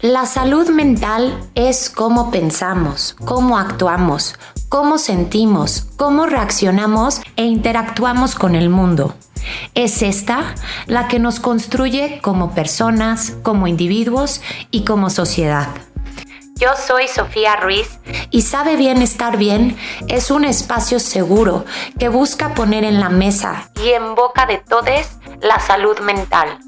La salud mental es cómo pensamos, cómo actuamos, cómo sentimos, cómo reaccionamos e interactuamos con el mundo. Es esta la que nos construye como personas, como individuos y como sociedad. Yo soy Sofía Ruiz y Sabe Bien Estar Bien es un espacio seguro que busca poner en la mesa y en boca de todos la salud mental.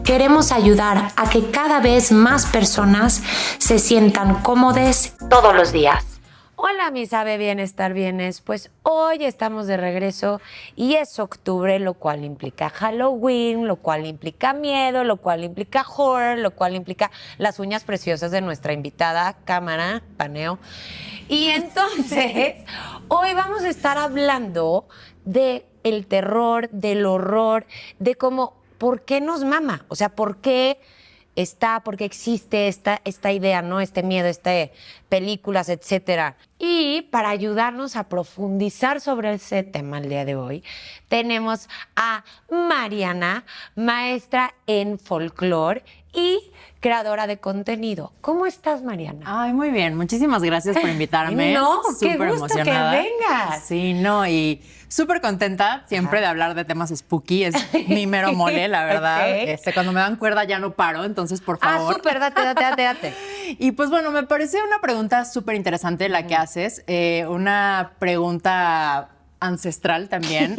Queremos ayudar a que cada vez más personas se sientan cómodas todos los días. Hola, mi Sabe Bien Estar Bienes. Pues hoy estamos de regreso y es octubre, lo cual implica Halloween, lo cual implica miedo, lo cual implica horror, lo cual implica las uñas preciosas de nuestra invitada, cámara, paneo. Y entonces, hoy vamos a estar hablando de el terror, del horror, de cómo, ¿por qué nos mama? O sea, ¿por qué existe esta idea, ¿no? Este miedo, películas, etcétera. Y para ayudarnos a profundizar sobre ese tema el día de hoy, tenemos a Mariana, maestra en folclore y creadora de contenido. ¿Cómo estás, Mariana? Ay, muy bien. Muchísimas gracias por invitarme. No, qué Súper gusto emocionada. que vengas. Sí, no, y súper contenta siempre de hablar de temas spooky. Es mi mero mole, la verdad. Ok. Cuando me dan cuerda ya no paro, entonces por favor. Súper, date. Y pues bueno, me parece una pregunta súper interesante la que haces. Una pregunta ancestral también.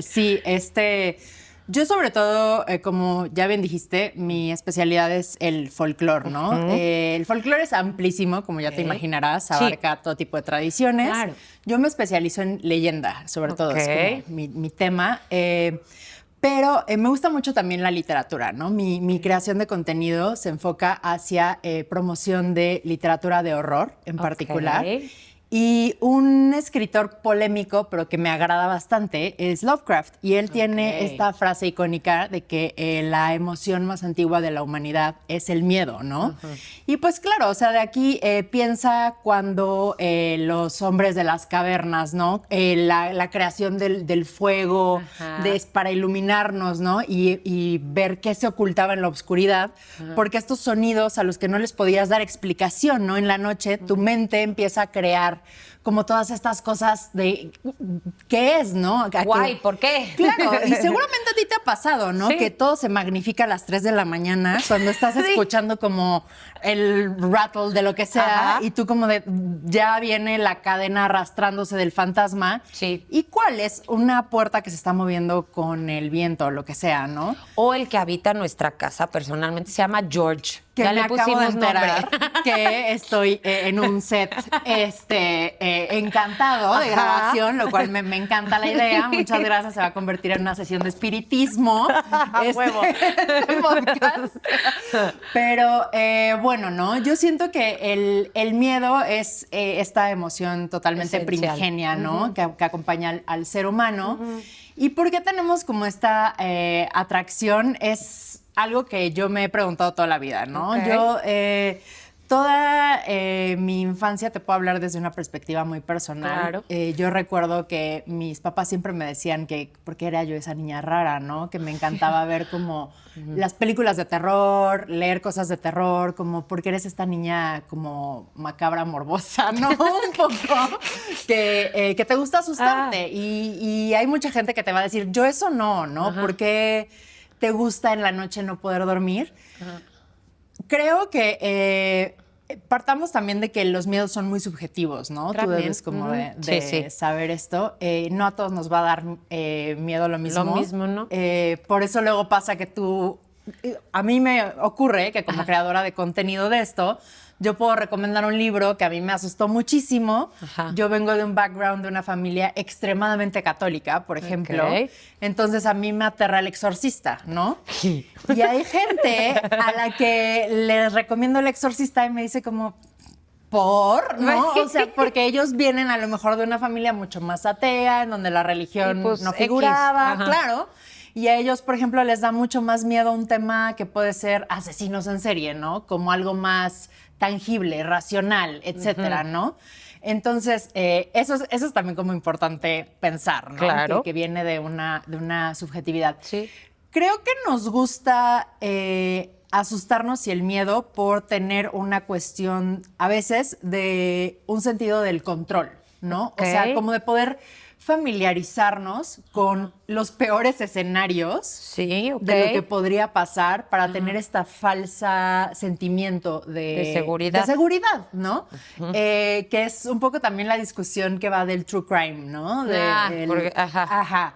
Sí, yo sobre todo, como ya bien dijiste, mi especialidad es el folclore, ¿no? El folclore es amplísimo, como ya te imaginarás, abarca todo tipo de tradiciones. Claro. Yo me especializo en leyenda, sobre todo, es como mi tema. Pero me gusta mucho también la literatura, ¿no? Mi creación de contenido se enfoca hacia promoción de literatura de horror en particular. Y un escritor polémico, pero que me agrada bastante, es Lovecraft. Y él tiene esta frase icónica de que la emoción más antigua de la humanidad es el miedo, ¿no? Y pues claro, o sea, de aquí piensa cuando los hombres de las cavernas, ¿no? La creación del fuego para iluminarnos, ¿no? Y ver qué se ocultaba en la oscuridad. Porque estos sonidos a los que no les podías dar explicación, ¿no? En la noche tu mente empieza a crear como todas estas cosas de qué es, ¿no? Guay, ¿por qué? Claro, y seguramente a ti te ha pasado, ¿no? Sí. Que todo se magnifica a las 3 de la mañana cuando estás escuchando como el rattle de lo que sea y tú como de ya viene la cadena arrastrándose del fantasma. Sí. ¿Y cuál es? Una puerta que se está moviendo con el viento o lo que sea, ¿no? O el que habita nuestra casa personalmente se llama George. Que ya me le acabo de pusimos enterar nombre. que estoy en un set encantado de grabación, lo cual me encanta la idea. Muchas gracias. Se va a convertir en una sesión de espiritismo. Huevo. Este podcast. Pero bueno, ¿no? Yo siento que el miedo es esta emoción totalmente Esencial. primigenia, ¿no? Que acompaña al ser humano. ¿Y por qué tenemos como esta atracción? Es algo que yo me he preguntado toda la vida, ¿no? Ok. Yo toda mi infancia te puedo hablar desde una perspectiva muy personal. Claro. Yo recuerdo que mis papás siempre me decían que porque era yo esa niña rara, ¿no? Que me encantaba ver como las películas de terror, leer cosas de terror, como porque eres esta niña como macabra, morbosa, ¿no? Un poco que te gusta asustarte. Y hay mucha gente que te va a decir, yo eso no, ¿no? Porque ¿te gusta en la noche no poder dormir? Creo que partamos también de que los miedos son muy subjetivos, ¿no? También. Tú debes como de Sí. saber esto. No a todos nos va a dar miedo lo mismo. Lo mismo, ¿no? Por eso luego pasa que a mí me ocurre que como creadora de contenido de esto, yo puedo recomendar un libro que a mí me asustó muchísimo. Yo vengo de un background de una familia extremadamente católica, por ejemplo. Entonces a mí me aterra El Exorcista, ¿no? Y hay gente a la que les recomiendo El Exorcista y me dice como, ¿no? O sea, porque ellos vienen a lo mejor de una familia mucho más atea, en donde la religión pues, no X. figuraba, Ajá. claro. Y a ellos, por ejemplo, les da mucho más miedo un tema que puede ser asesinos en serie, ¿no? Como algo más tangible, racional, etcétera, ¿no? Entonces, eso es también como importante pensar, ¿no? Claro. Que viene de una subjetividad. Sí. Creo que nos gusta asustarnos y el miedo por tener una cuestión, a veces, de un sentido del control, ¿no? Okay. O sea, como de poder familiarizarnos con los peores escenarios Sí, ok. de lo que podría pasar para tener esta falsa sentimiento De seguridad. de seguridad, ¿no? Que es un poco también la discusión que va del true crime, ¿no? Ajá. Ajá.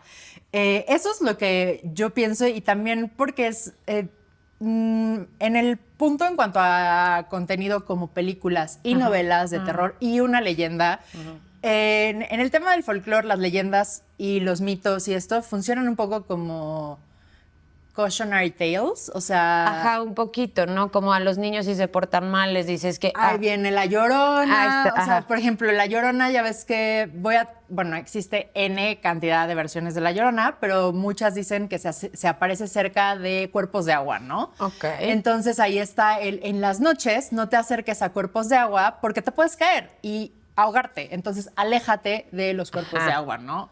Eso es lo que yo pienso y también porque es en el punto en cuanto a contenido como películas y novelas de terror y una leyenda. En el tema del folclore, las leyendas y los mitos y esto funcionan un poco como cautionary tales, o sea... Ajá, un poquito, ¿no? Como a los niños si se portan mal les dices que... Ahí viene La Llorona, Ahí está, o sea, ajá. por ejemplo, La Llorona, ya ves que bueno, existe N cantidad de versiones de La Llorona, pero muchas dicen que se aparece cerca de cuerpos de agua, ¿no? Ok. Entonces ahí está en las noches no te acerques a cuerpos de agua porque te puedes caer y ahogarte, entonces aléjate de los cuerpos Ajá. de agua, ¿no?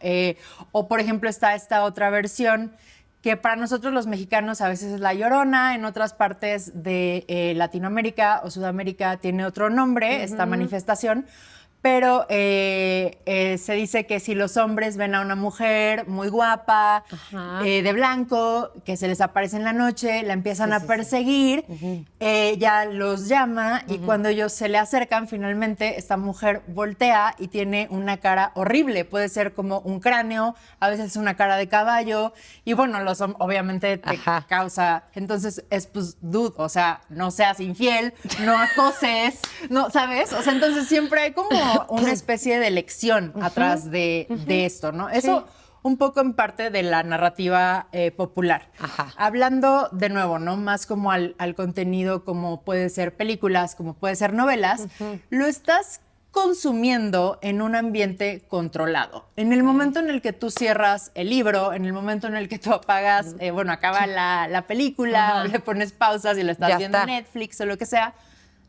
O por ejemplo está esta otra versión que para nosotros los mexicanos a veces es La Llorona, en otras partes de Latinoamérica o Sudamérica tiene otro nombre, esta manifestación, pero se dice que si los hombres ven a una mujer muy guapa, de blanco, que se les aparece en la noche, la empiezan a perseguir, ella los llama y cuando ellos se le acercan, finalmente esta mujer voltea y tiene una cara horrible. Puede ser como un cráneo, a veces una cara de caballo y bueno, obviamente te causa... Entonces es pues, dude, o sea, no seas infiel, no acoses, no, ¿sabes? O sea, entonces siempre hay como una especie de lección atrás de esto, ¿no? Eso un poco en parte de la narrativa popular. Ajá. Hablando de nuevo, ¿no? Más como al contenido, como puede ser películas, como puede ser novelas, lo estás consumiendo en un ambiente controlado. En el momento en el que tú cierras el libro, en el momento en el que tú apagas, bueno, acaba la película, le pones pausas y lo estás Ya viendo está. en Netflix o lo que sea,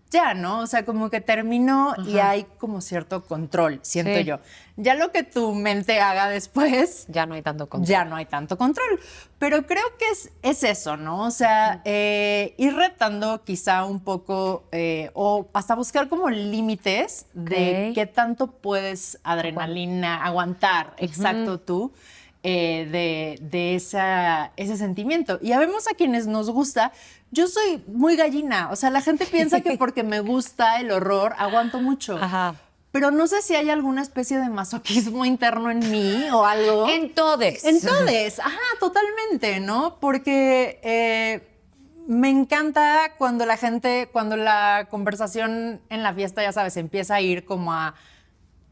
ya, ¿no? O sea, como que terminó y hay como cierto control, siento Sí. yo. Ya lo que tu mente haga después, Ya no hay tanto control. ya no hay tanto control. Pero creo que es eso, ¿no? O sea, ir retando quizá un poco o hasta buscar como límites de Ok. qué tanto puedes adrenalina aguantar, exacto tú, de ese sentimiento. Y habemos a quienes nos gusta. Yo soy muy gallina, o sea, la gente piensa que porque me gusta el horror aguanto mucho. Ajá. Pero no sé si hay alguna especie de masoquismo interno en mí o algo. En todes. Entonces, ajá, totalmente, ¿no? Porque me encanta cuando cuando la conversación en la fiesta, ya sabes, empieza a ir como a,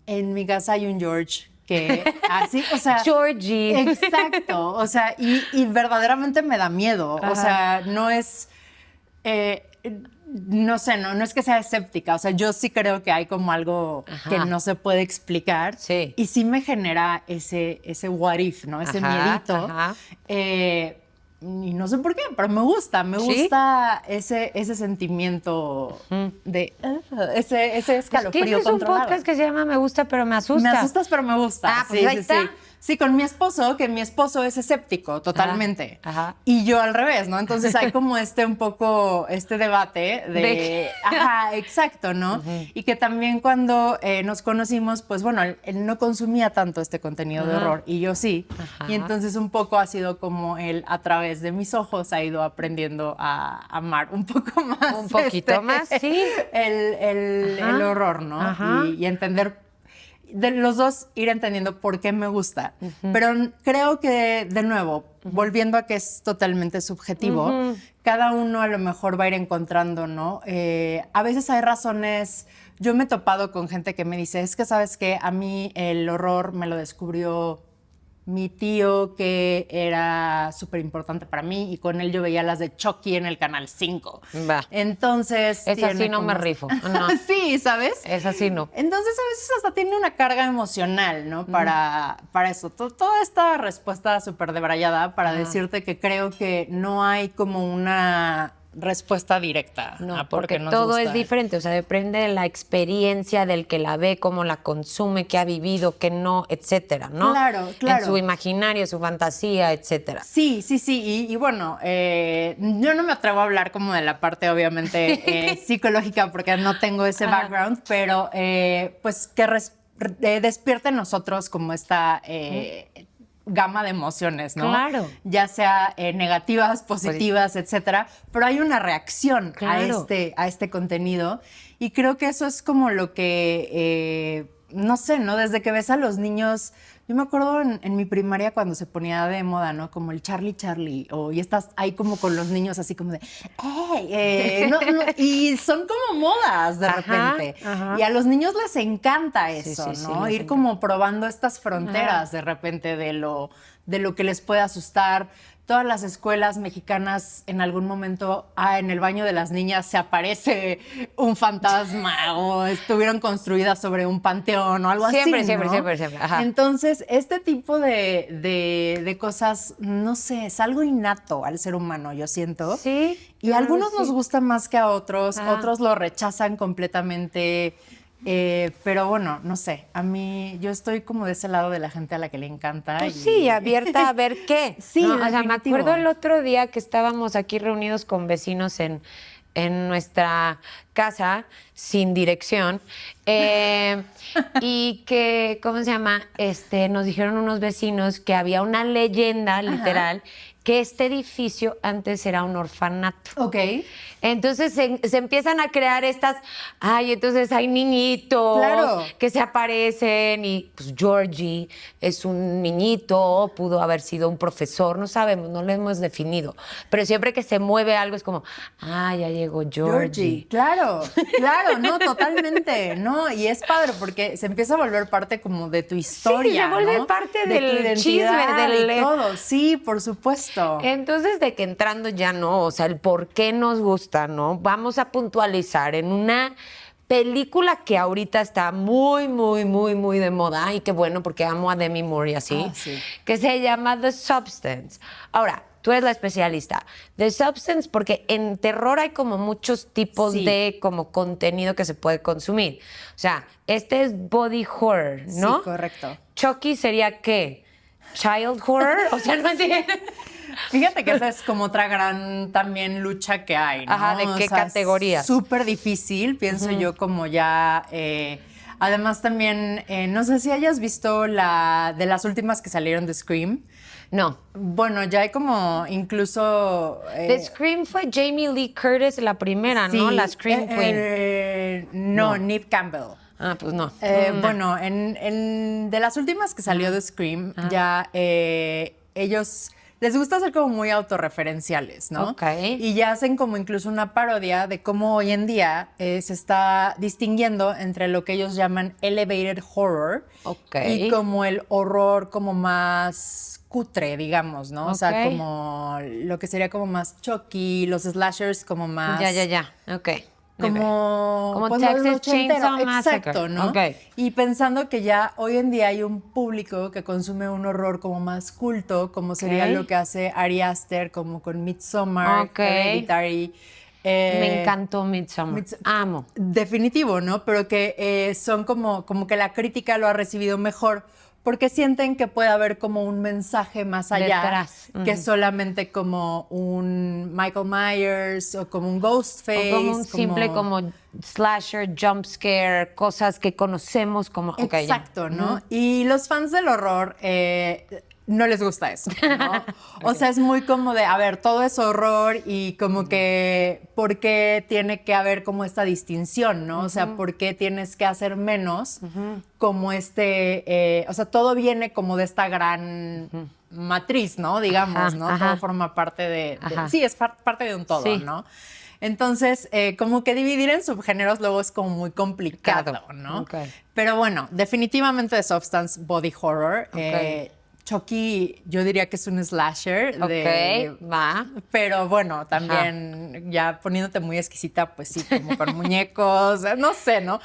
en mi casa hay un George que así, o sea. Georgie. Exacto, o sea, y verdaderamente me da miedo, o sea, no es. No sé, no es que sea escéptica, o sea, yo sí creo que hay como algo que no se puede explicar. Sí. Y sí me genera ese what if, ¿no? Ese miedito. Ajá. Y no sé por qué, pero me gusta ese sentimiento de ese escalofrío Tienes un controlado. podcast que se llama Me gusta pero me asusta. Me asustas, pero me gusta. Ah, pues ahí está. Sí, con mi esposo, que mi esposo es escéptico totalmente. Ajá. Y yo al revés, ¿no? Entonces hay como un poco este debate de... Ajá, exacto, ¿no? Y que también cuando nos conocimos, pues bueno, él no consumía tanto este contenido de horror y yo sí. Y entonces un poco ha sido como él a través de mis ojos ha ido aprendiendo a amar un poco más. Un poquito más, sí. El horror, ¿no? Ajá. Y entender de los dos ir entendiendo por qué me gusta. Pero creo que, de nuevo, volviendo a que es totalmente subjetivo, cada uno a lo mejor va a ir encontrando, ¿no? A veces hay razones. Yo me he topado con gente que me dice, es que, ¿sabes qué? A mí el horror me lo descubrió mi tío, que era súper importante para mí, y con él yo veía las de Chucky en el Canal 5. Va. Entonces... Esa sí no me rifo. No. Sí, ¿sabes? Esa sí no. Entonces a veces hasta tiene una carga emocional, ¿no? Para eso. Toda esta respuesta súper debrayada para decirte que creo que no hay como una respuesta directa. No, a por porque qué nos todo gusta. es diferente, o sea, depende de la experiencia del que la ve, cómo la consume, qué ha vivido, qué no, etcétera, ¿no? Claro. En su imaginario, su fantasía, etcétera. Sí. Y bueno, yo no me atrevo a hablar como de la parte, obviamente, psicológica, porque no tengo ese background, pero pues que despierte en nosotros como esta gama de emociones, ¿no? Claro. Ya sea negativas, positivas, etcétera, pero hay una reacción Claro. a este contenido y creo que eso es como lo que, no sé, ¿no? Desde que ves a los niños, yo me acuerdo en mi primaria cuando se ponía de moda, ¿no? Como el Charlie, y estás ahí como con los niños así como de, ¡hey! Y son como modas de repente. Ajá. Y a los niños les encanta eso, sí, ¿no? les Ir encanta. como probando estas fronteras de repente de lo que les puede asustar. Todas las escuelas mexicanas en algún momento, en el baño de las niñas se aparece un fantasma o estuvieron construidas sobre un panteón o algo Siempre, así, ¿no? siempre. Ajá. Entonces, este tipo de cosas, no sé, es algo innato al ser humano, yo siento. Sí. Y a algunos sí. nos gusta más que a otros, Ajá. otros lo rechazan completamente. Pero bueno, no sé, a mí yo estoy como de ese lado de la gente a la que le encanta. Pues sí, abierta a ver qué. Sí, ¿no? O sea, me definitivo. acuerdo el otro día que estábamos aquí reunidos con vecinos en nuestra casa sin dirección y que, ¿cómo se llama? Nos dijeron unos vecinos que había una leyenda literal que este edificio antes era un orfanato. Ok. Entonces se empiezan a crear entonces hay niñitos Claro. que se aparecen y pues Georgie es un niñito, pudo haber sido un profesor, no sabemos, no lo hemos definido. Pero siempre que se mueve algo es como, ya llegó Georgie. Claro, no, totalmente, ¿no? Y es padre porque se empieza a volver parte como de tu historia, se vuelve ¿no? parte de tu del identidad chisme, y todo. Sí, por supuesto. Entonces, de que entrando ya no, o sea, el por qué nos gusta, ¿no? Vamos a puntualizar en una película que ahorita está muy de moda y qué bueno porque amo a Demi Moore y así, Sí. que se llama The Substance. Ahora, tú eres la especialista. The Substance, porque en terror hay como muchos tipos Sí. de como contenido que se puede consumir. O sea, este es body horror, ¿no? Sí, correcto. Chucky sería ¿qué? Child horror, o sea, no entiendo. Fíjate que esa es como otra gran también lucha que hay, ¿no? Ajá, ¿de qué categorías? Súper difícil, pienso yo, como ya... además también, no sé si hayas visto de las últimas que salieron de Scream. No. Bueno, ya hay como incluso... The Scream fue Jamie Lee Curtis la primera, ¿no? La Scream Queen. No, Neve Campbell. Ah, pues no. Bueno, de las últimas que salió de Scream, ya ellos les gusta ser como muy autorreferenciales, ¿no? Ok. Y ya hacen como incluso una parodia de cómo hoy en día se está distinguiendo entre lo que ellos llaman elevated horror Ok. y como el horror como más cutre, digamos, ¿no? O sea, Ok. como lo que sería como más Chucky, los slashers como más... Ya. Ok. Como Como Texas los ochenteros, Chainsaw Massacre. exacto, ¿no? Ok. Y pensando que ya hoy en día hay un público que consume un horror como más culto, como sería Ok. lo que hace Ari Aster, como con Midsommar, Ok. Hereditary. Me encantó Midsommar. Amo. Definitivo, ¿no? Pero que son como que la crítica lo ha recibido mejor porque sienten que puede haber como un mensaje más allá Detrás. que solamente como un Michael Myers o como un Ghostface. O como un simple como slasher, jump scare, cosas que conocemos como... ok, ya. Exacto, ¿no? Y los fans del horror no les gusta eso, ¿no? O sea, es muy como de, a ver, todo es horror y como que, ¿por qué tiene que haber como esta distinción, ¿no? O sea, ¿por qué tienes que hacer menos como o sea, todo viene como de esta gran matriz, ¿no? Digamos, Ajá, ¿no? ajá. Todo forma parte de Ajá. sí, es parte de un todo, Sí. ¿no? Entonces, como que dividir en subgéneros luego es como muy complicado, Claro. ¿no? Ok. Pero bueno, definitivamente The Substance Body Horror. Ok. Chucky, yo diría que es un slasher. Va. Pero bueno, también ya poniéndote muy exquisita, pues sí, como con muñecos, no sé, ¿no?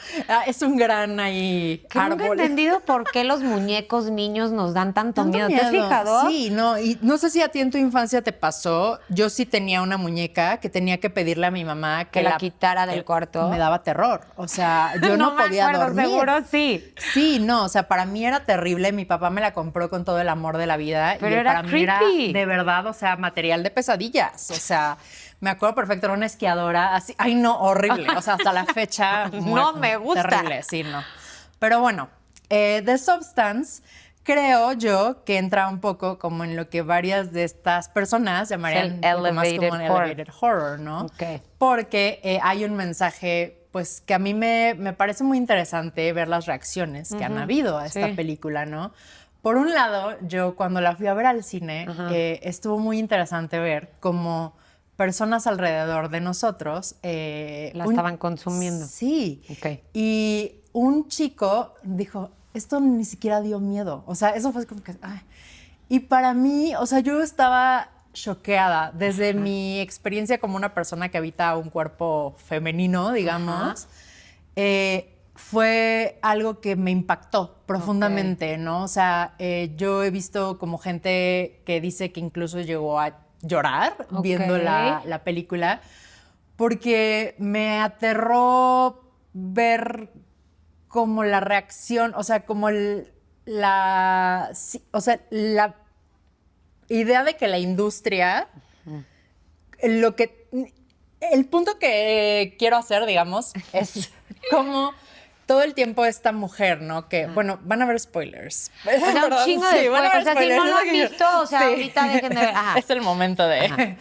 Es un gran ahí Que nunca he árbol. entendido por qué los muñecos niños nos dan tanto miedo. ¿Te has fijado? Sí, no, y no sé si a ti en tu infancia te pasó, yo sí tenía una muñeca que tenía que pedirle a mi mamá Que la quitara del cuarto. Me daba terror, o sea, yo no me podía acuerdo, dormir. seguro sí. Sí, no, o sea, para mí era terrible, mi papá me la compró con todo el amor de la vida. Pero y era para mí era, creepy. de verdad, o sea, material de pesadillas, o sea, me acuerdo perfecto, era una esquiadora así, ay no, horrible, o sea, hasta la fecha. No me gusta. Terrible, sí, no. Pero bueno, The Substance, creo yo que entra un poco como en lo que varias de estas personas llamarían El un poco más como elevated horror. elevated horror, ¿no? Ok. Porque hay un mensaje, pues, que a mí me parece muy interesante ver las reacciones que han habido a esta sí. película, ¿no? Por un lado, yo cuando la fui a ver al cine, estuvo muy interesante ver cómo personas alrededor de nosotros... La estaban consumiendo. Sí. Ok. Y un chico dijo, esto ni siquiera dio miedo. O sea, eso fue como que... ay. Y para mí, o sea, yo estaba choqueada desde mi experiencia como una persona que habita un cuerpo femenino, digamos. Fue algo que me impactó profundamente, ¿no? O sea, yo he visto como gente que dice que incluso llegó a llorar viendo la película, porque me aterró ver como la reacción, o sea, como la idea de que la industria, el punto que quiero hacer, digamos, es como todo el tiempo esta mujer, ¿no? Que, bueno, van a haber spoilers. O sea, un chingo de van a spoilers. haber O sea, si no lo han spoilers. visto, o sea, Sí. ahorita dejen de ver. Ajá. Es el momento de...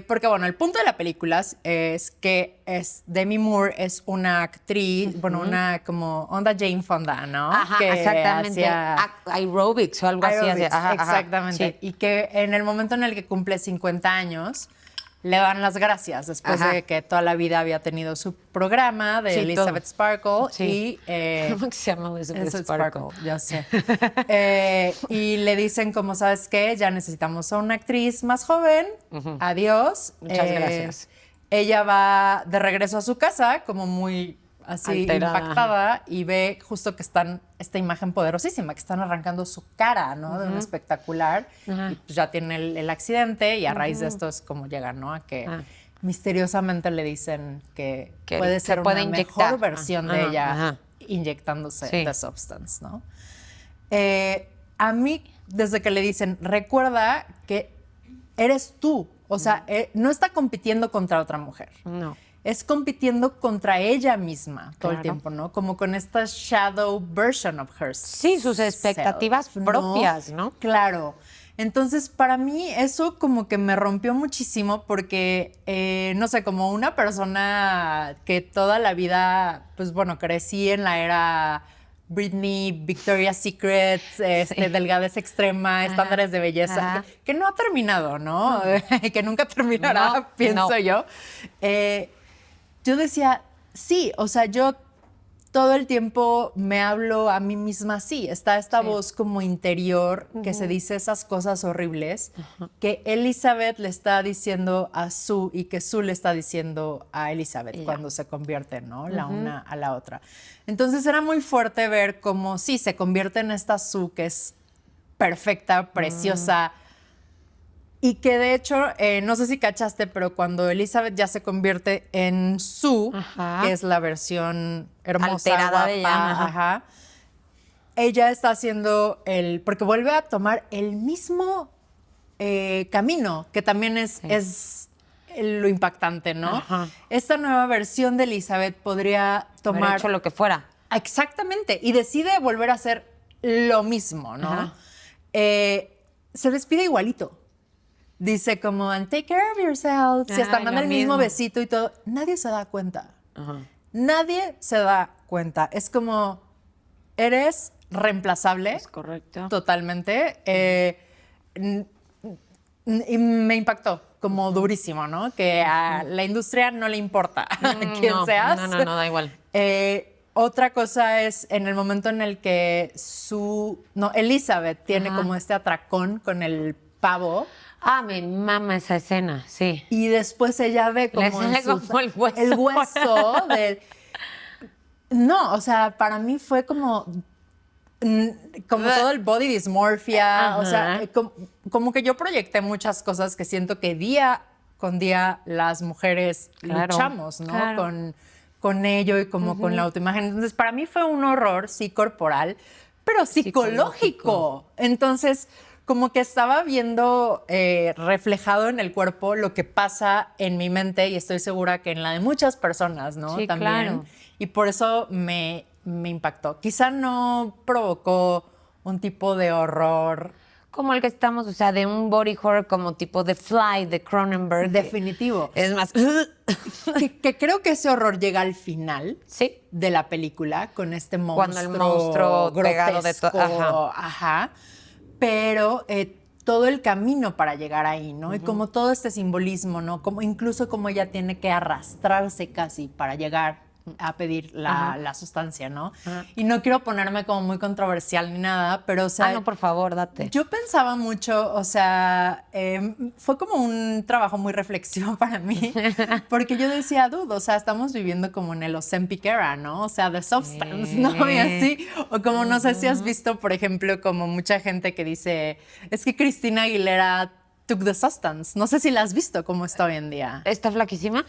porque, bueno, el punto de la película es que Demi Moore es una actriz, bueno, una como onda Jane Fonda, ¿no? Ajá, que exactamente. hacía Aerobics o algo así. aerobics, Ajá, exactamente. sí. Y que en el momento en el que cumple 50 años, le dan las gracias después Ajá. de que toda la vida había tenido su programa de Sí, Elizabeth todo. Sparkle. Sí. Y, ¿Cómo que se llama Elizabeth Sparkle? ya sé. Y le dicen, como sabes qué, ya necesitamos a una actriz más joven. Adiós. Muchas gracias. Ella va de regreso a su casa, como muy así Alterada. impactada, y ve justo que están esta imagen poderosísima, que están arrancando su cara, ¿no? De un espectacular. Y pues ya tiene el accidente, y a raíz de esto es como llega, ¿no? A que misteriosamente le dicen que puede se ser puede una inyectar. mejor versión de ella inyectándose Sí. The Substance, ¿no? A mí, desde que le dicen, recuerda que eres tú, o sea, no está compitiendo contra otra mujer. No. Es compitiendo contra ella misma todo el Claro. tiempo, ¿no? Como con esta shadow version of herself. Sí, sus expectativas propias, ¿no? Claro. Entonces, para mí eso como que me rompió muchísimo porque, no sé, como una persona que toda la vida, pues bueno, crecí en la era Britney, Victoria's Secret, delgadez extrema, estándares de belleza, que no ha terminado, ¿no? Que nunca terminará, No, pienso no. yo. Yo decía, sí, o sea, yo todo el tiempo me hablo a mí misma así. Está esta voz como interior que se dice esas cosas horribles que Elizabeth le está diciendo a Sue y que Sue le está diciendo a Elizabeth cuando se convierten, ¿no? La una a la otra. Entonces era muy fuerte ver cómo sí se convierte en esta Sue que es perfecta, preciosa. Y que de hecho, no sé si cachaste, pero cuando Elizabeth ya se convierte en Sue, que es la versión hermosa, Alterada guapa, de ella, ella está haciendo porque vuelve a tomar el mismo camino, que también es lo impactante, ¿no? Ajá. Esta nueva versión de Elizabeth podría Haber tomar... hecho lo que fuera. Exactamente, y decide volver a hacer lo mismo, ¿no? Se despide igualito. Dice como, and take care of yourself. Si hasta Ay, manda lo el mismo mismo. besito y todo. Nadie se da cuenta. Nadie se da cuenta. Es como, eres reemplazable. Es correcto. Totalmente. Y me impactó como durísimo, ¿no? Que a la industria no le importa quién no, seas. No, da igual. Otra cosa es en el momento en el que Elizabeth tiene como este atracón con el pavo. Ah, me mama esa escena, sí. Y después ella ve como, Le sale como el hueso. el hueso del... No, o sea, para mí fue como todo el body dysmorphia, o sea, como que yo proyecté muchas cosas que siento que día con día las mujeres luchamos, ¿no? Claro. Con ello y como con la autoimagen. Entonces, para mí fue un horror, sí, corporal, pero psicológico. Entonces, como que estaba viendo reflejado en el cuerpo lo que pasa en mi mente y estoy segura que en la de muchas personas, ¿no? Sí, También. claro. Y por eso me impactó. Quizá no provocó un tipo de horror. Como el que estamos, o sea, de un body horror como tipo The Fly de Cronenberg. Definitivo. Es más... que creo que ese horror llega al final Sí. de la película con este monstruo Cuando el monstruo pegado de grotesco. Ajá. Pero todo el camino para llegar ahí, ¿no? Y como todo este simbolismo, ¿no? Como incluso como ella tiene que arrastrarse casi para llegar a pedir la sustancia, ¿no? Y no quiero ponerme como muy controversial ni nada, pero o sea... no, por favor, date. Yo pensaba mucho, o sea, fue como un trabajo muy reflexivo para mí, porque yo decía, dude, o sea, estamos viviendo como en el Ozempic era, ¿no? O sea, The Substance, ¿no? Y así, o como no sé si has visto, por ejemplo, como mucha gente que dice, es que Cristina Aguilera took the substance. No sé si la has visto cómo está hoy en día. ¿Está flaquísima?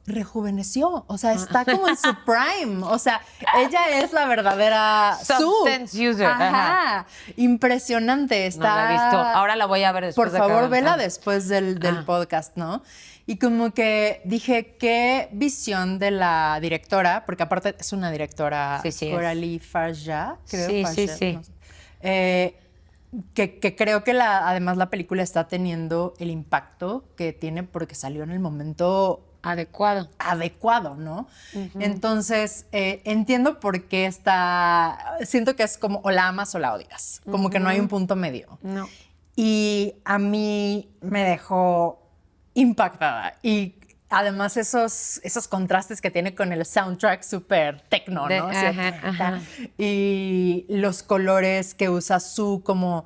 Rejuveneció, o sea, está como en su prime, o sea, ella es la verdadera Substance user. Ajá. Impresionante, está. No la he visto, ahora la voy a ver después. Por favor, vela después del podcast, ¿no? Y como que dije, qué visión de la directora, porque aparte es una directora, Coralie Farja, creo. Sí. No sé. Que creo que además la película está teniendo el impacto que tiene porque salió en el momento adecuado, ¿no? Entonces, entiendo por qué siento que es como o la amas o la odias, como que no hay un punto medio. No. Y a mí me dejó impactada y además esos contrastes que tiene con el soundtrack súper tecno, ¿no? Ajá. Y los colores que usa Sue como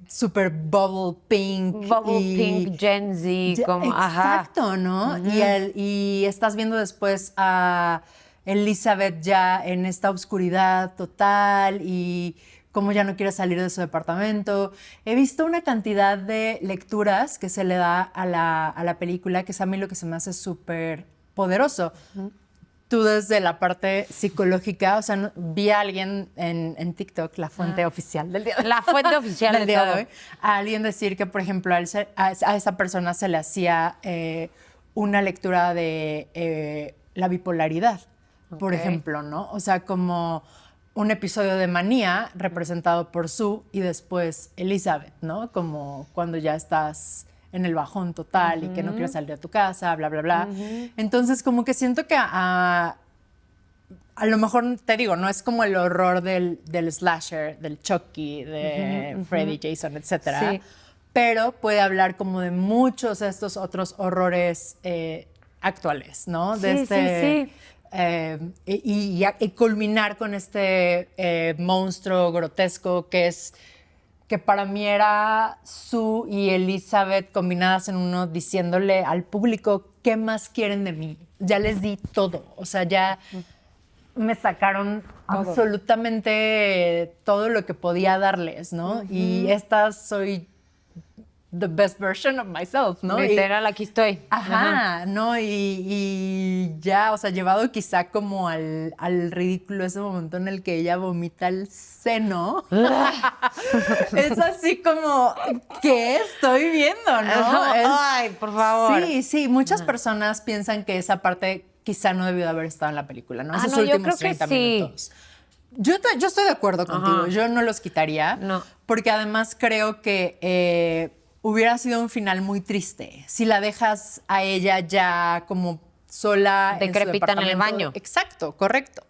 super bubble pink. Pink, Gen Z, como, exacto, ¿no? Y estás viendo después a Elizabeth ya en esta oscuridad total y cómo ya no quiere salir de su departamento. He visto una cantidad de lecturas que se le da a la película, que es a mí lo que se me hace súper poderoso. Tú desde la parte psicológica, o sea, vi a alguien en TikTok, la fuente oficial del día de hoy. La fuente oficial del día de hoy. A alguien decir que, por ejemplo, a esa persona se le hacía una lectura de la bipolaridad, por ejemplo, ¿no? O sea, como un episodio de manía representado por Sue y después Elizabeth, ¿no? Como cuando ya estás en el bajón total y que no quieres salir de tu casa, bla, bla, bla. Entonces, como que siento que a lo mejor, te digo, no es como el horror del slasher, del Chucky, de Freddy, Jason, etcétera, sí. pero puede hablar como de muchos de estos otros horrores actuales, ¿no? Sí. Y culminar con este monstruo grotesco que para mí era Sue y Elizabeth combinadas en uno, diciéndole al público, ¿qué más quieren de mí? Ya les di todo, o sea, ya me sacaron absolutamente todo lo que podía darles, ¿no? Y soy the best version of myself, ¿no? Literal, aquí estoy. Ajá, ¿no? Y ya, o sea, llevado quizá como al ridículo ese momento en el que ella vomita el seno. Es así como, ¿qué estoy viendo, no? Ay, por favor. Sí, muchas personas piensan que esa parte quizá no debió de haber estado en la película, ¿no? Esos últimos yo creo 30 que sí. minutos. Yo estoy de acuerdo contigo, yo no los quitaría, porque además creo que hubiera sido un final muy triste si la dejas a ella ya como sola decrépita en el baño. Exacto, correcto.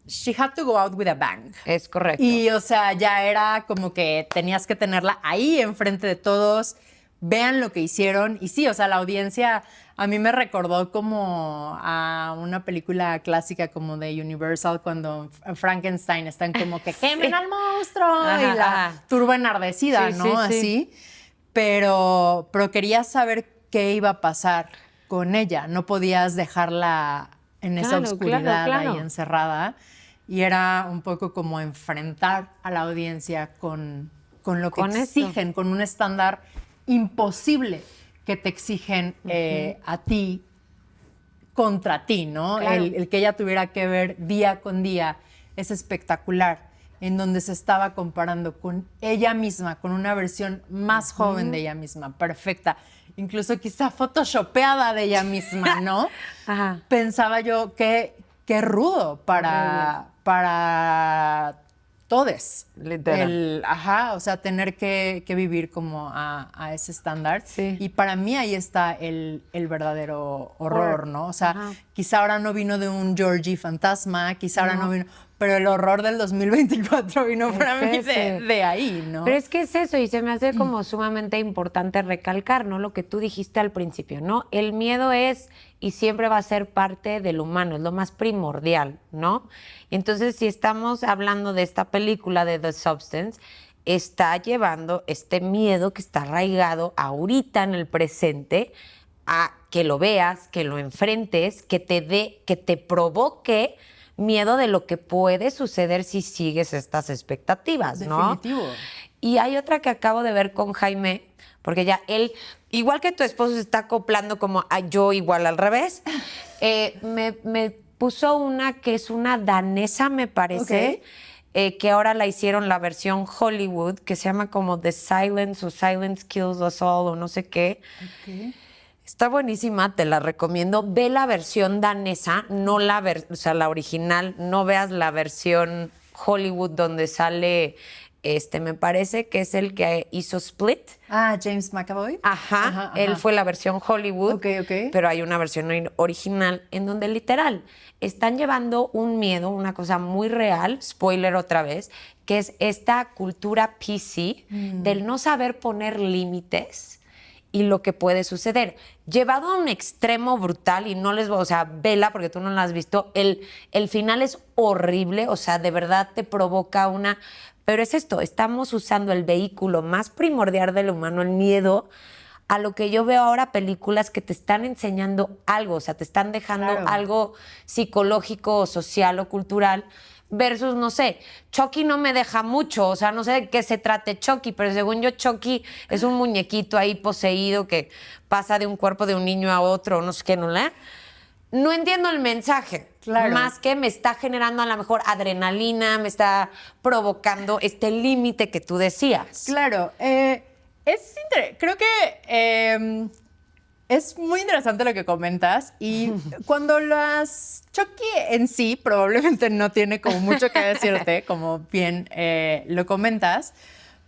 She had to go out with a bang. Es correcto. Y, o sea, ya era como que tenías que tenerla ahí enfrente de todos vean lo que hicieron. Y sí, o sea, la audiencia a mí me recordó como a una película clásica como de Universal cuando Frankenstein están como que quemen al monstruo y la turba enardecida, Sí, ¿no? sí, sí. Así. Pero quería saber qué iba a pasar con ella. No podías dejarla en esa Claro, oscuridad claro. ahí encerrada. Y era un poco como enfrentar a la audiencia con lo que Con esto. exigen, con un estándar imposible que te exigen a ti contra ti, ¿no? Claro. El que ella tuviera que ver día con día es espectacular, en donde se estaba comparando con ella misma, con una versión más joven de ella misma, perfecta, incluso quizá photoshopeada de ella misma, ¿no? Ajá. Pensaba yo qué rudo para todes. Literal. O sea, tener que vivir como a ese estándar. Sí. Y para mí ahí está el verdadero horror, ¿no? O sea, Ajá. quizá ahora no vino de un Georgie fantasma, quizá ahora no vino, pero el horror del 2024 vino para mí de ahí, ¿no? Pero es que es eso, y se me hace como sumamente importante recalcar, ¿no? Lo que tú dijiste al principio, ¿no? El miedo es y siempre va a ser parte del humano, es lo más primordial, ¿no? Entonces, si estamos hablando de esta película de The Substance, está llevando este miedo que está arraigado ahorita en el presente a que lo veas, que lo enfrentes, que te provoque miedo de lo que puede suceder si sigues estas expectativas, ¿no? Definitivo. Y hay otra que acabo de ver con Jaime, porque ya él, igual que tu esposo se está acoplando como a yo igual al revés, me puso una que es una danesa, me parece, que ahora la hicieron la versión Hollywood, que se llama como The Silence o Silence Kills Us All o no sé qué. Okay. Está buenísima, te la recomiendo. Ve la versión danesa, no o sea, la original, no veas la versión Hollywood donde sale, me parece que es el que hizo Split. Ah, James McAvoy. Ajá, él fue la versión Hollywood, Ok. pero hay una versión original en donde literal están llevando un miedo, una cosa muy real, spoiler otra vez, que es esta cultura PC del no saber poner límites y lo que puede suceder. Llevado a un extremo brutal, y no les voy, o sea, vela porque tú no la has visto, el final es horrible, o sea, de verdad te provoca una... Pero es esto, estamos usando el vehículo más primordial del humano, el miedo, a lo que yo veo ahora películas que te están enseñando algo, o sea, te están dejando algo psicológico, o social o cultural, versus, no sé, Chucky no me deja mucho, o sea, no sé de qué se trate Chucky, pero según yo Chucky es un muñequito ahí poseído que pasa de un cuerpo de un niño a otro, no sé qué, no entiendo el mensaje. Claro. Más que me está generando a lo mejor adrenalina, me está provocando este límite que tú decías. Claro. Creo que es muy interesante lo que comentas y cuando Chucky en sí probablemente no tiene como mucho que decirte, como bien lo comentas,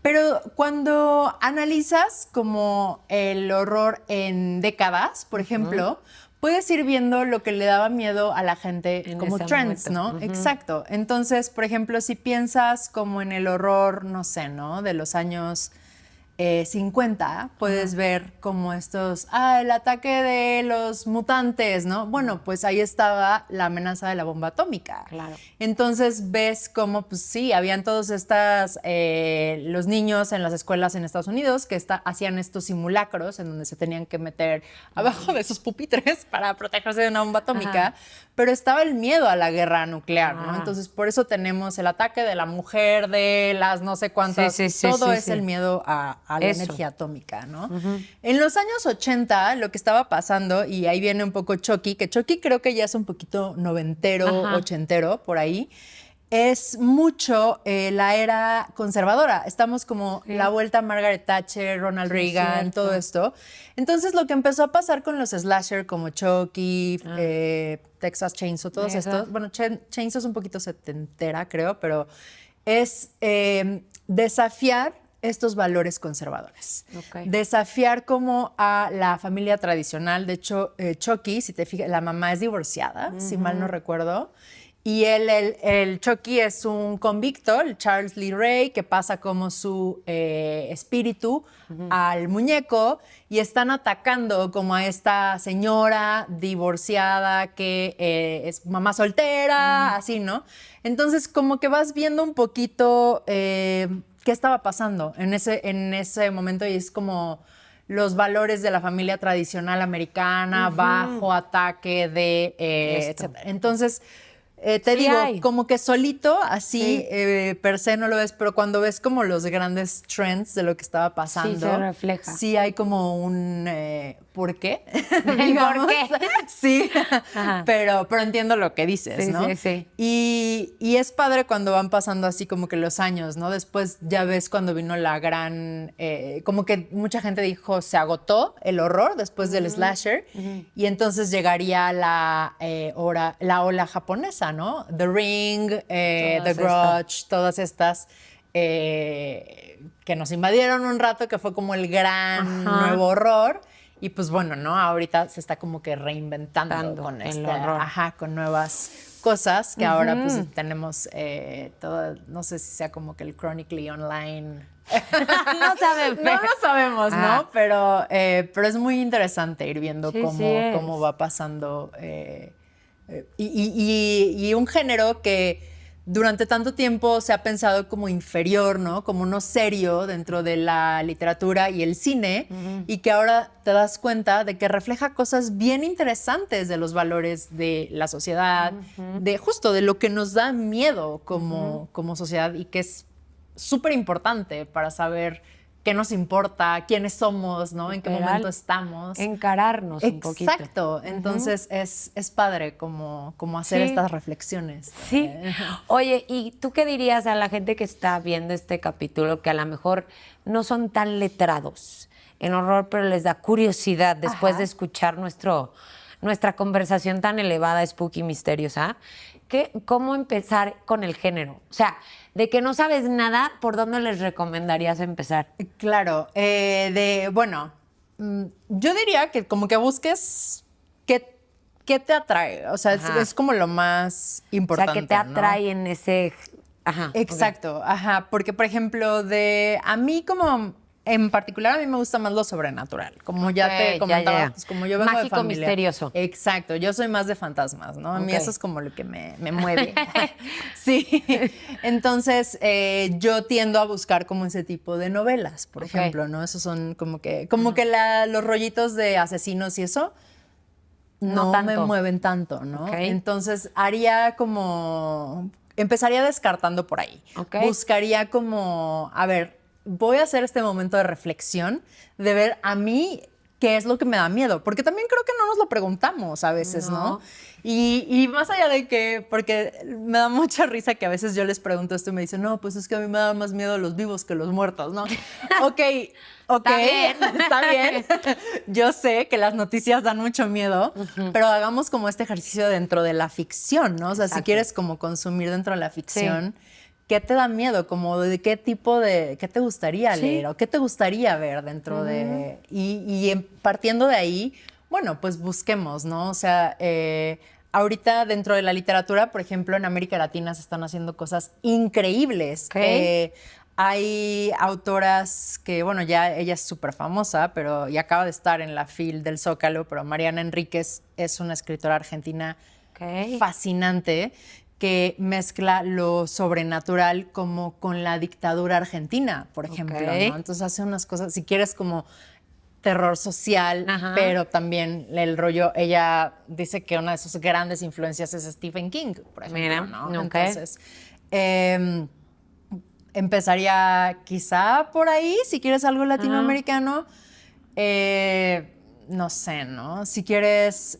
pero cuando analizas como el horror en décadas, por ejemplo, puedes ir viendo lo que le daba miedo a la gente En como ese trends, momento. ¿no? Exacto. Entonces, por ejemplo, si piensas como en el horror, no sé, ¿no? De los años 50, puedes ver como el ataque de los mutantes, ¿no? Bueno, pues ahí estaba la amenaza de la bomba atómica. Claro. Entonces ves como, pues sí, habían todos los niños en las escuelas en Estados Unidos que hacían estos simulacros en donde se tenían que meter abajo de esos pupitres para protegerse de una bomba atómica, pero estaba el miedo a la guerra nuclear, ¿no? Entonces por eso tenemos el ataque de la mujer, de las no sé cuántas, todo es el miedo a la energía atómica, ¿no? En los años 80 lo que estaba pasando, y ahí viene un poco Chucky, que Chucky creo que ya es un poquito noventero, ochentero, por ahí, es mucho la era conservadora. Estamos como la vuelta a Margaret Thatcher, Ronald Reagan, todo esto. Entonces lo que empezó a pasar con los slasher como Chucky, Texas Chainsaw, todos estos, bueno, Chainsaw es un poquito setentera, creo, pero es desafiar estos valores conservadores. Desafiar como a la familia tradicional. De hecho, Chucky, si te fijas, la mamá es divorciada, si mal no recuerdo, Y el Chucky es un convicto, el Charles Lee Ray, que pasa como su espíritu al muñeco y están atacando como a esta señora divorciada que es mamá soltera, así, ¿no? Entonces como que vas viendo un poquito qué estaba pasando en ese momento y es como los valores de la familia tradicional americana, bajo ataque de etcétera. Entonces, te digo, como que solito, así, per se no lo ves, pero cuando ves como los grandes trends de lo que estaba pasando. Sí, se refleja. Sí hay como un ¿por qué? ¿Por qué? Sí, pero entiendo lo que dices, sí, ¿no? Sí, sí. Y es padre cuando van pasando así como que los años, ¿no? Después ya ves cuando vino la gran, como que mucha gente dijo, se agotó el horror después del slasher, y entonces llegaría la ola japonesa, ¿no? The Ring, The Grudge, todas estas que nos invadieron un rato, que fue como el gran nuevo horror. Y pues bueno, ¿no? Ahorita se está como que reinventando con horror. Con nuevas cosas que ahora pues tenemos todo, no sé si sea como que el Chronically Online. No sabemos. No lo sabemos, ¿no? Pero es muy interesante ir viendo cómo va pasando. Y un género que durante tanto tiempo se ha pensado como inferior, ¿no? Como no serio dentro de la literatura y el cine, y que ahora te das cuenta de que refleja cosas bien interesantes de los valores de la sociedad, de justo de lo que nos da miedo como sociedad y que es súper importante para saber qué nos importa, quiénes somos, ¿no? En qué momento estamos. Encararnos un poquito. Exacto. Entonces es padre como hacer estas reflexiones. Sí. Oye, ¿y tú qué dirías a la gente que está viendo este capítulo que a lo mejor no son tan letrados en horror, pero les da curiosidad después de escuchar nuestra conversación tan elevada, spooky, misteriosa? ¿Cómo empezar con el género? O sea, de que no sabes nada, ¿por dónde les recomendarías empezar? Claro, bueno, yo diría que como que busques qué te atrae. O sea, es como lo más importante. O sea, ¿qué te atrae en ese...? Ajá. Exacto, porque por ejemplo, a mí como... En particular, a mí me gusta más lo sobrenatural. Como ya te comentaba, pues como yo vengo mágico, de familia. misterioso. Exacto, yo soy más de fantasmas, ¿no? A mí eso es como lo que me mueve. Sí. Entonces, yo tiendo a buscar como ese tipo de novelas, por ejemplo, ¿no? Esos son como que los rollitos de asesinos y eso no me mueven tanto, ¿no? Entonces, empezaría descartando por ahí. Buscaría como, a ver, voy a hacer este momento de reflexión, de ver a mí qué es lo que me da miedo, porque también creo que no nos lo preguntamos a veces, ¿no? Y más allá de que, porque me da mucha risa que a veces yo les pregunto esto y me dicen, no, pues es que a mí me da más miedo los vivos que los muertos, ¿no? Ok, está bien. Yo sé que las noticias dan mucho miedo, pero hagamos como este ejercicio dentro de la ficción, ¿no? O sea, si quieres como consumir dentro de la ficción, ¿qué te da miedo? Como de qué tipo qué te gustaría leer o qué te gustaría ver dentro de... Y partiendo de ahí, bueno, pues busquemos, ¿no? O sea, ahorita dentro de la literatura, por ejemplo, en América Latina se están haciendo cosas increíbles. Hay autoras que, bueno, ya ella es súper famosa, y acaba de estar en la FIL del Zócalo, pero Mariana Enríquez es una escritora argentina fascinante, que mezcla lo sobrenatural como con la dictadura argentina, por ejemplo, ¿no? Entonces hace unas cosas, si quieres como terror social, pero también el rollo, ella dice que una de sus grandes influencias es Stephen King, por ejemplo, ¿no? Entonces, empezaría quizá por ahí, si quieres algo latinoamericano, no sé, ¿no? Si quieres...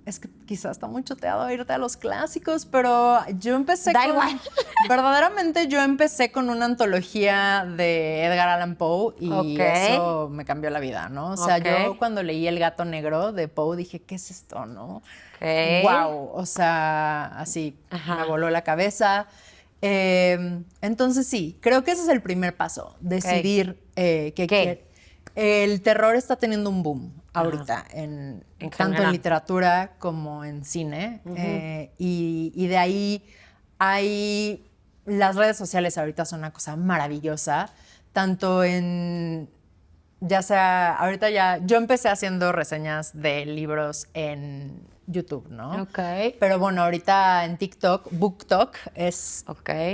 es que quizás está muy choteado irte a los clásicos, pero yo empecé igual. Verdaderamente yo empecé con una antología de Edgar Allan Poe y eso me cambió la vida, ¿no? O sea, yo cuando leí El gato negro de Poe dije, ¿qué es esto, no? Wow, o sea, así me voló la cabeza. Entonces sí, creo que ese es el primer paso, decidir qué El terror está teniendo un boom ahorita, tanto general. en literatura como en cine. Y de ahí hay... Las redes sociales ahorita son una cosa maravillosa, tanto en... Ya sea, ahorita ya... Yo empecé haciendo reseñas de libros en YouTube, ¿no? Ok. Pero bueno, ahorita en TikTok, BookTok es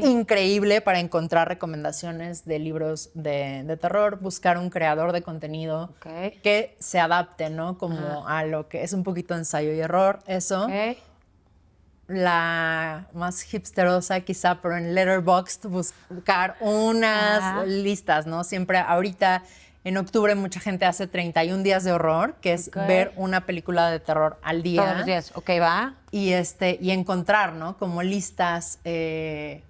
increíble para encontrar recomendaciones de libros de terror, buscar un creador de contenido que se adapte, ¿no? Como a lo que es un poquito ensayo y error, eso. La más hipsterosa quizá, pero en Letterboxd buscar unas listas, ¿no? Siempre ahorita en octubre mucha gente hace 31 días de horror, que es ver una película de terror al día. Todos los días, va. Y encontrar, ¿no? Como listas que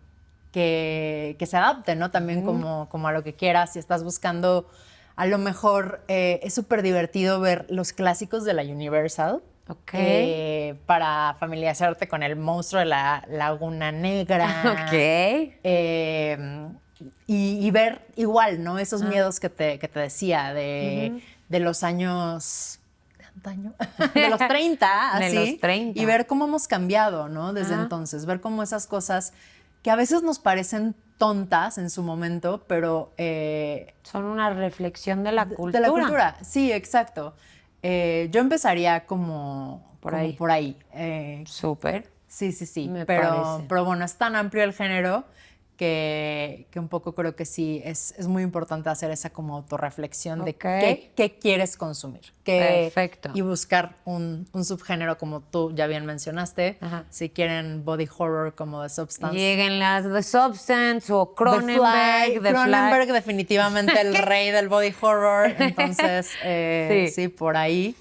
se adapten, ¿no? También como a lo que quieras. Si estás buscando, a lo mejor es súper divertido ver los clásicos de la Universal. Para familiarizarte con el monstruo de la Laguna Negra. Y ver igual, ¿no? Esos miedos que te decía de los años... ¿De antaño? De los 30, así. De los 30. Y ver cómo hemos cambiado, ¿no? Desde entonces. Ver cómo esas cosas que a veces nos parecen tontas en su momento, pero... son una reflexión de la cultura. De la cultura, sí, exacto. Yo empezaría como por ahí. Súper. Sí. Me Pero parece. bueno, es tan amplio el género que un poco creo que sí es muy importante hacer esa como autorreflexión de qué quieres consumir. Perfecto. Y buscar un subgénero como tú ya bien mencionaste. Si quieren body horror como The Substance. Lleguen las The Substance o Cronenberg. Cronenberg definitivamente el rey del body horror. Entonces, sí, por ahí.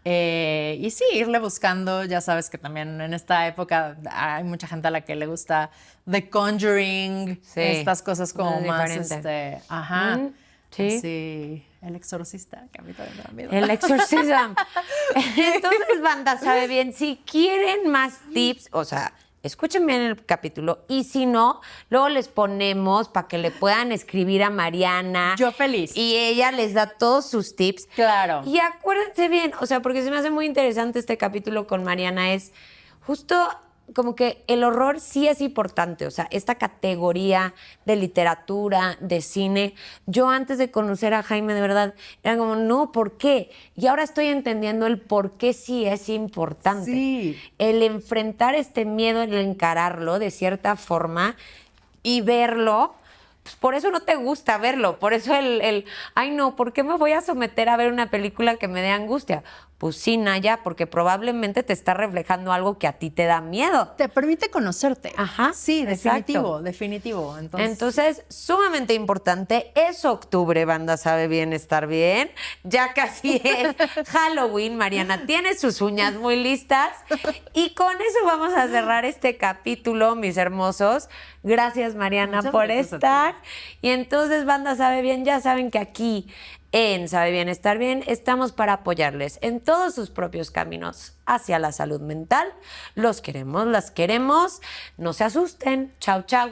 Y sí, irle buscando, ya sabes que también en esta época hay mucha gente a la que le gusta The Conjuring, estas cosas como más, sí, El Exorcista, que a mí también me da miedo. El Exorcism. Entonces, banda, sabe bien, si quieren más tips, o sea, escuchen bien el capítulo y si no, luego les ponemos para que le puedan escribir a Mariana. Yo feliz. Y ella les da todos sus tips. Claro. Y acuérdense bien, o sea, porque se me hace muy interesante este capítulo con Mariana, es justo como que el horror sí es importante, o sea, esta categoría de literatura, de cine. Yo antes de conocer a Jaime, de verdad, era como, no, ¿por qué? Y ahora estoy entendiendo el por qué sí es importante. Sí. El enfrentar este miedo, el encararlo de cierta forma y verlo. Pues por eso no te gusta verlo, por eso ay no, ¿por qué me voy a someter a ver una película que me dé angustia? Pues sí, Naya, porque probablemente te está reflejando algo que a ti te da miedo. Te permite conocerte. exacto. Sí, definitivo. Entonces, sumamente importante, es octubre, banda sabe bien estar bien, ya casi es Halloween, Mariana tiene sus uñas muy listas y con eso vamos a cerrar este capítulo, mis hermosos. Gracias, Mariana, Muchas por gracias a estar. Y entonces, banda sabe bien, ya saben que aquí en Sabe Bien Estar Bien estamos para apoyarles en todos sus propios caminos hacia la salud mental. Los queremos, las queremos. No se asusten. Chau, chau.